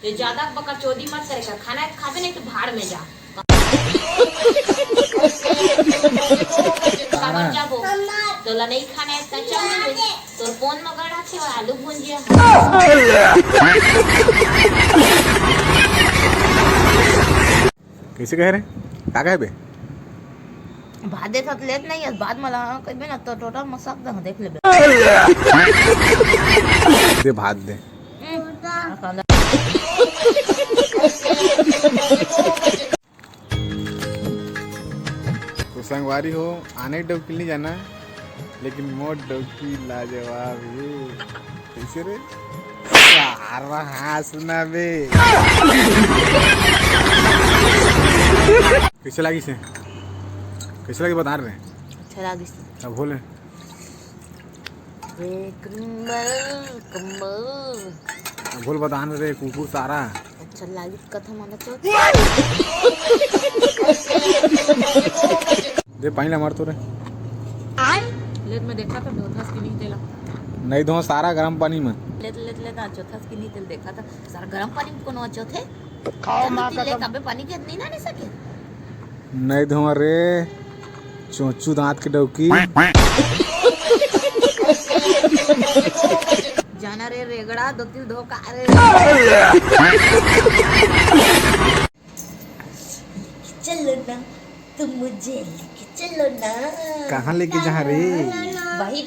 ये ज्यादा बकचोदी मत करेगा, खाना खावे नहीं तो भाड़ में जा। जाबो तोला नहीं खाना है तो चल तो फोन मगड़ा थे और आलू भुंजिया कैसे कह रहे का कहे बे भात देत लेत नहीं है बाद मला कहबे ना तो टोटल मसाक द देख लेबे दे भात दे तो संगवारी हो आने डोकी नहीं जाना लेकिन मोट डोकी लाजवाब ये कैसे रे सारा हंसना बे कैसे लगी से कैसे लगी बता रहे अच्छा लागिस अब बोले कम्बल अब बोल बता रे कुकुर सारा अच्छा लागिस कथा माना तो दे पानी ला मार तो रे लेट में देखा था धोथास की नहीं तेला नहीं दो सारा गर्म पानी में लेट ना चौथास की नहीं तेल देखा था सारा गर्म पानी में कोनो अच्छो थे खाओ मां का कबे पानी के नहीं ना सके नहीं दो रे चोचू दांत के डौकी जाना रे रेगड़ा दो तिल धोखा रे चलो ना तुम मुझे लेके चलो ना कहाँ लेके जा रे बाहर